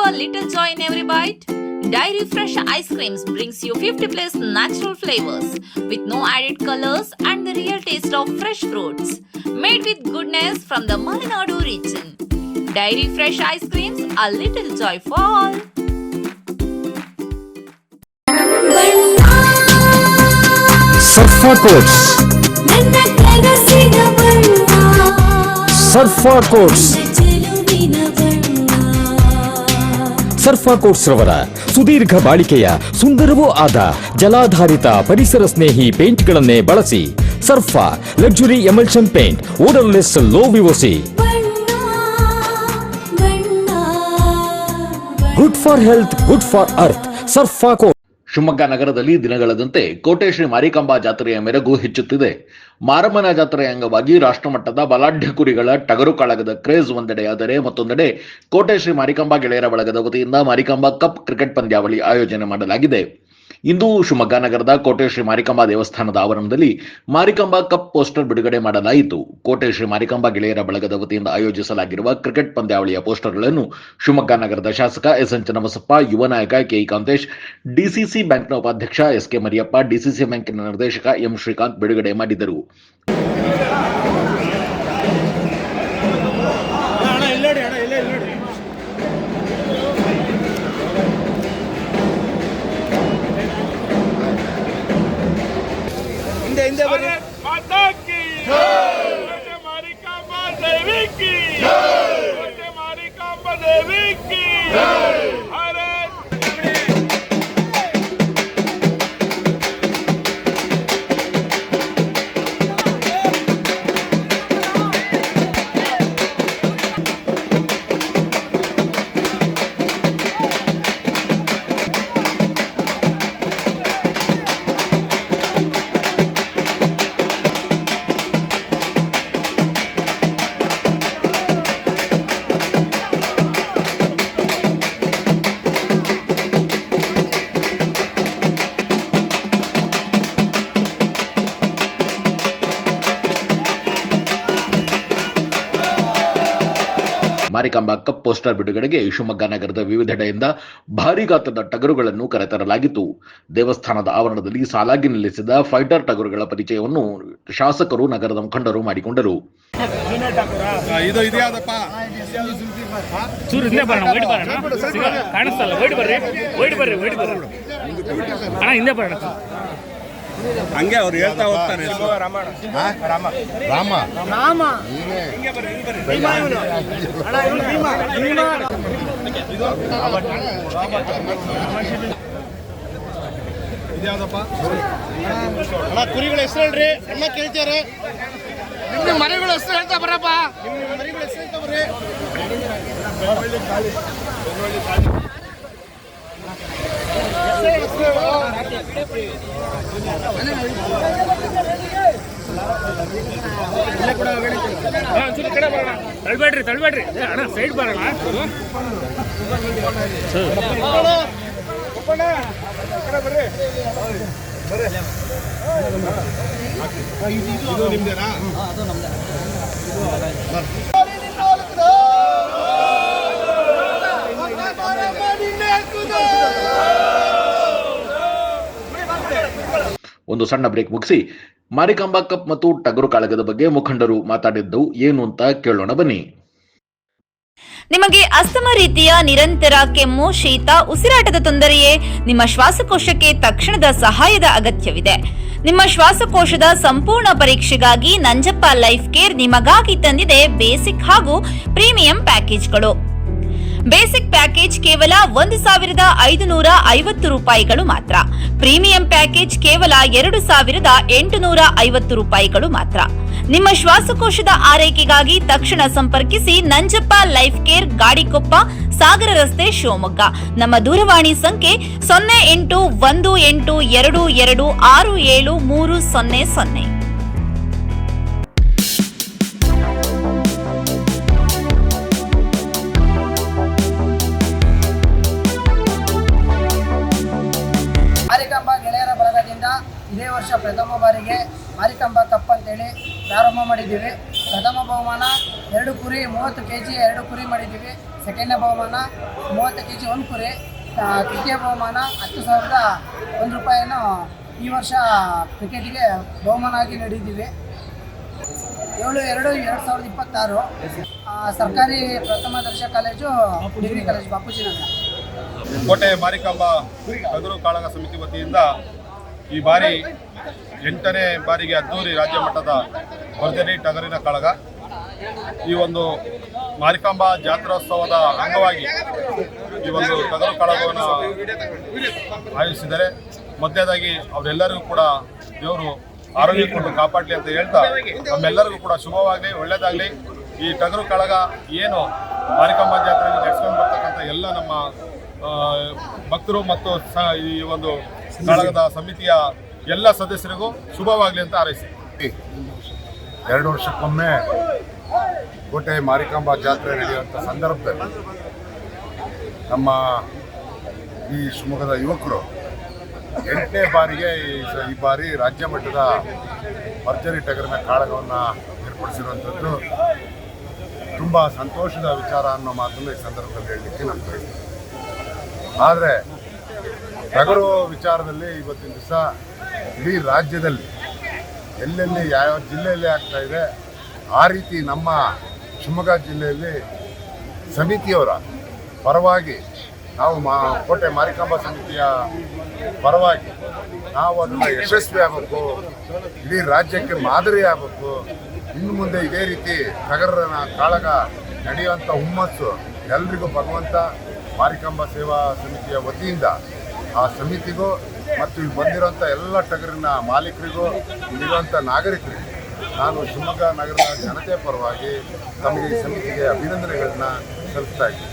a little joy in every bite? Dairy Fresh Ice Creams brings you 50 plus natural flavors with no added colors and the real taste of fresh fruits. Made with goodness from the Malenadu region. Dairy Fresh Ice Creams, a little joy for all. Surfa Coats. Surfa Coats. ಸರ್ಫಾ quotes ರವರ ಸುದೀರ್ಘ ಬಾಳಿಕೆಯ ಸುಂದರವೂ ಆದ ಜಲಾಧಾರಿತ ಪರಿಸರ ಸ್ನೇಹಿ ಪೇಂಟ್ಗಳನ್ನೇ ಬಳಸಿ. Surfa luxury emulsion paint, odourless, low VOC, good for health, good for earth. Surfa coat. Shivamogga ನಗರದಲ್ಲಿ ದಿನಗಳದಂತೆ ಕೋಟೆ ಶ್ರೀ ಮಾರಿಕಾಂಬಾ ಜಾತ್ರೆಯ ಮೆರುಗು ಹೆಚ್ಚುತ್ತಿದೆ. ಮಾರಮ್ಮನ ಜಾತ್ರೆಯ ಅಂಗವಾಗಿ ರಾಷ್ಟ್ರಮಟ್ಟದ ಬಲಾಢ್ಯ ಕುರಿಗಳ ಟಗರು ಕಾಳಗದ ಕ್ರೇಜ್ ಒಂದೆಡೆಯಾದರೆ, ಮತ್ತೊಂದೆಡೆ ಕೋಟೆ ಶ್ರೀ ಮಾರಿಕಾಂಬಾ ಗೆಳೆಯರ ಬಳಗದ ವತಿಯಿಂದ ಮಾರಿಕಾಂಬಾ ಕಪ್ ಕ್ರಿಕೆಟ್ ಪಂದ್ಯಾವಳಿ ಆಯೋಜನೆ ಮಾಡಲಾಗಿದೆ. ಇಂದು ಶಿವಮೊಗ್ಗ ನಗರದ ಕೋಟೆ ಶ್ರೀ ಮಾರಿಕಾಂಬಾ ದೇವಸ್ಥಾನದ ಆವರಣದಲ್ಲಿ ಮಾರಿಕಾಂಬಾ ಕಪ್ ಪೋಸ್ಟರ್ ಬಿಡುಗಡೆ ಮಾಡಲಾಯಿತು. ಕೋಟೆ ಶ್ರೀ ಮಾರಿಕಾಂಬಾ ಗೆಳೆಯರ ಬಳಗದ ವತಿಯಿಂದ ಆಯೋಜಿಸಲಾಗಿರುವ ಕ್ರಿಕೆಟ್ ಪಂದ್ಯಾವಳಿಯ ಪೋಸ್ಟರ್ಗಳನ್ನು ಶಿವಮೊಗ್ಗ ನಗರದ ಶಾಸಕ ಎಸ್ಎನ್ ಚನ್ನಬಸಪ್ಪ, ಯುವ ನಾಯಕ ಕೆಇ ಕಾಂತೇಶ್, ಡಿಸಿಸಿ ಬ್ಯಾಂಕ್ನ ಉಪಾಧ್ಯಕ್ಷ ಎಸ್ಕೆ ಮರಿಯಪ್ಪ, ಡಿಸಿಸಿ ಬ್ಯಾಂಕಿನ ನಿರ್ದೇಶಕ ಎಂ ಶ್ರೀಕಾಂತ್ ಬಿಡುಗಡೆ ಮಾಡಿದರು. माता की जय, मारिकांबा देवी की जय, मारिकांबा देवी की जय. ಮಾರಿಕಾಂಬಾ ಕಪ್ ಪೋಸ್ಟರ್ ಬಿಡುಗಡೆಗೆ ಶಿವಮೊಗ್ಗ ನಗರದ ವಿವಿಧೆಡೆಯಿಂದ ಭಾರೀ ಗಾತ್ರದ ಟಗರುಗಳನ್ನು ಕರೆತರಲಾಗಿತ್ತು. ದೇವಸ್ಥಾನದ ಆವರಣದಲ್ಲಿ ಸಾಲಾಗಿ ನಿಲ್ಲಿಸಿದ ಫೈಟರ್ ಟಗರುಗಳ ಪರಿಚಯವನ್ನು ಶಾಸಕರು, ನಗರದ ಮುಖಂಡರು ಮಾಡಿಕೊಂಡರು. ಹಂಗೆ ಅವ್ರು ಹೇಳ್ತಾ ಹೋಗ್ತಾರೆ. ರಾಮ ಕುರಿಗಳ ಹೆಸರು ಹೇಳ್ರಿ, ಎಲ್ಲ ಕೇಳ್ತಾರೆ. ನಿಮ್ಮ ಮರಿಗಳ ಹೆಸರು ಹೇಳ್ತಾ ಬರಪ್ಪ. ನಿಮ್ಮ ಮರಿಗಳ ಹೆಸರು ಹೇಳ್ತಾ ಬರ್ರಿ. ತಳ್ಬೇಡ್ರಿ ಅಣ್ಣ, ಸೈಡ್ ಬರೋಣ. ಇದು ನಿಮ್ದೇನಾ? ಒಂದು ಸಣ್ಣ ಬ್ರೇಕ್ ಮುಗಿಸಿ ಮಾರಿಕಾಂಬಾ ಕಪ್ ಮತ್ತು ಟಗರು ಕಾಳಗದ ಬಗ್ಗೆ ಮುಖಂಡರು ಮಾತಾಡಿದ್ದು ಏನು ಅಂತ ಕೇಳೋಣ ಬನ್ನಿ. ನಿಮಗೆ ಅಸ್ತಮಾ ರೀತಿಯ ನಿರಂತರ ಕೆಮ್ಮು, ಶೀತ, ಉಸಿರಾಟದ ತೊಂದರೆಯೇ? ನಿಮ್ಮ ಶ್ವಾಸಕೋಶಕ್ಕೆ ತಕ್ಷಣದ ಸಹಾಯದ ಅಗತ್ಯವಿದೆ. ನಿಮ್ಮ ಶ್ವಾಸಕೋಶದ ಸಂಪೂರ್ಣ ಪರೀಕ್ಷೆಗಾಗಿ ನಂಜಪ್ಪ ಲೈಫ್ ಕೇರ್ ನಿಮಗಾಗಿ ತಂದಿದೆ ಬೇಸಿಕ್ ಹಾಗೂ ಪ್ರೀಮಿಯಂ ಪ್ಯಾಕೇಜ್ಗಳು. ಬೇಸಿಕ್ ಪ್ಯಾಕೇಜ್ ಕೇವಲ 1,550 ರೂಪಾಯಿಗಳು ಮಾತ್ರ. ಪ್ರೀಮಿಯಂ ಪ್ಯಾಕೇಜ್ ಕೇವಲ 2,850 ರೂಪಾಯಿಗಳು ಮಾತ್ರ. ನಿಮ್ಮ ಶ್ವಾಸಕೋಶದ ಆರೈಕೆಗಾಗಿ ತಕ್ಷಣ ಸಂಪರ್ಕಿಸಿ ನಂಜಪ್ಪ ಲೈಫ್ ಕೇರ್, ಗಾಡಿಕೊಪ್ಪ, ಸಾಗರ ರಸ್ತೆ, ಶಿವಮೊಗ್ಗ. ನಮ್ಮ ದೂರವಾಣಿ ಸಂಖ್ಯೆ 0818226730. ಮಾರಿಕಾಂಬಾ ಗೆಳೆಯರ ಬಳಗದಿಂದ ಇದೇ ವರ್ಷ ಪ್ರಥಮ ಬಾರಿಗೆ ಮಾರಿಕಾಂಬಾ ಕಪ್ ಅಂತೇಳಿ ಪ್ರಾರಂಭ ಮಾಡಿದ್ದೀವಿ. ಪ್ರಥಮ ಬಹುಮಾನ 2 ಕುರಿ 30 kg 2 ಕುರಿ ಮಾಡಿದ್ದೀವಿ. ಸೆಕೆಂಡ್ನೇ ಬಹುಮಾನ 30 kg 1 ಕುರಿ. ತೃತೀಯ ಬಹುಮಾನ 10,001 ರೂಪಾಯಿಯನ್ನು ಈ ವರ್ಷ ಕ್ರಿಕೆಟಿಗೆ ಬಹುಮಾನ ಆಗಿ ನೀಡಿದ್ದೀವಿ. 7/2/2026 ಸರ್ಕಾರಿ ಪ್ರಥಮ ದರ್ಜೆ ಕಾಲೇಜು ಡಿಗ್ರಿ ಕಾಲೇಜು ಬಾಪೂಜಿ ನಗರ. ಕೋಟೆ ಮಾರಿಕಾಂಬ ಟಗರು ಕಾಳಗ ಸಮಿತಿ ವತಿಯಿಂದ ಈ ಬಾರಿ 8ನೇ ಬಾರಿಗೆ ಅದ್ದೂರಿ ರಾಜ್ಯ ಮಟ್ಟದ ಭರ್ಜರಿ ಟಗರಿನ ಕಾಳಗ. ಈ ಒಂದು ಮಾರಿಕಾಂಬ ಜಾತ್ರೋತ್ಸವದ ಅಂಗವಾಗಿ ಈ ಒಂದು ಟಗರು ಕಾಳಗವನ್ನು ಆಯೋಜಿಸಿದರೆ ಮಧ್ಯದಾಗಿ ಅವರೆಲ್ಲರಿಗೂ ಕೂಡ ದೇವರು ಆರೋಗ್ಯ ಕೊಟ್ಟು ಕಾಪಾಡಲಿ ಅಂತ ಹೇಳ್ತಾ ನಮ್ಮೆಲ್ಲರಿಗೂ ಕೂಡ ಶುಭವಾಗಲಿ, ಒಳ್ಳೆಯದಾಗಲಿ. ಈ ಟಗರು ಕಾಳಗ ಏನು ಮಾರಿಕಾಂಬ ಜಾತ್ರೆಯಲ್ಲಿ ನಡೆಸ್ಕೊಂಡು ಬರ್ತಕ್ಕಂಥ ಎಲ್ಲ ನಮ್ಮ ಭಕ್ತರು ಮತ್ತು ಈ ಒಂದು ಕಾಳಗದ ಸಮಿತಿಯ ಎಲ್ಲ ಸದಸ್ಯರಿಗೂ ಶುಭವಾಗಲಿ ಅಂತ ಹಾರೈಸಿ. 2 ವರ್ಷಕ್ಕೊಮ್ಮೆ ಕೋಟೆ ಮಾರಿಕಾಂಬಾ ಜಾತ್ರೆ ನಡೆಯುವಂಥ ಸಂದರ್ಭದಲ್ಲಿ ನಮ್ಮ ಈ ಶಿವಮೊಗ್ಗದ ಯುವಕರು 8ನೇ ಬಾರಿಗೆ ಈ ಬಾರಿ ರಾಜ್ಯ ಮಟ್ಟದ ಭರ್ಜರಿ ಟಗರಿನ ಕಾಳಗವನ್ನು ಏರ್ಪಡಿಸಿರುವಂಥದ್ದು ತುಂಬ ಸಂತೋಷದ ವಿಚಾರ ಅನ್ನೋ ಮಾತನ್ನು ಈ ಸಂದರ್ಭದಲ್ಲಿ ಹೇಳಲಿಕ್ಕೆ ನಾನು ಬಯಸ್ತೇನೆ. ಆದರೆ ಟಗರು ವಿಚಾರದಲ್ಲಿ ಇವತ್ತಿನ ದಿವಸ ಇಡೀ ರಾಜ್ಯದಲ್ಲಿ ಎಲ್ಲೆಲ್ಲಿ ಯಾವ ಜಿಲ್ಲೆಯಲ್ಲಿ ಆಗ್ತಾ ಇದೆ ಆ ರೀತಿ ನಮ್ಮ ಶಿವಮೊಗ್ಗ ಜಿಲ್ಲೆಯಲ್ಲಿ ಸಮಿತಿಯವರ ಪರವಾಗಿ ನಾವು ಕೋಟೆ ಮಾರಿಕಾಂಬಾ ಸಮಿತಿಯ ಪರವಾಗಿ ನಾವು ಅದನ್ನು ಯಶಸ್ವಿ ಆಗಬೇಕು, ಇಡೀ ರಾಜ್ಯಕ್ಕೆ ಮಾದರಿ ಆಗಬೇಕು. ಇನ್ನು ಮುಂದೆ ಇದೇ ರೀತಿ ಟಗರನ ಕಾಳಗ ನಡೆಯುವಂಥ ಹುಮ್ಮಸ್ಸು ಎಲ್ರಿಗೂ ಭಗವಂತ ಮಾರಿಕಾಂಬಾ ಸೇವಾ ಸಮಿತಿಯ ವತಿಯಿಂದ ಆ ಸಮಿತಿಗೂ ಮತ್ತು ಇಲ್ಲಿ ಬಂದಿರೋಂಥ ಎಲ್ಲ ಟಗರಿನ ಮಾಲೀಕರಿಗೂ ಇಲ್ಲಿರುವಂಥ ನಾಗರಿಕರಿಗೂ ನಾನು ಶಿವಮೊಗ್ಗ ನಗರದ ಜನತೆ ಪರವಾಗಿ ತಮಗೆ ಈ ಸಮಿತಿಗೆ ಅಭಿನಂದನೆಗಳನ್ನ ಸಲ್ಲಿಸ್ತಾ ಇದ್ದೀನಿ.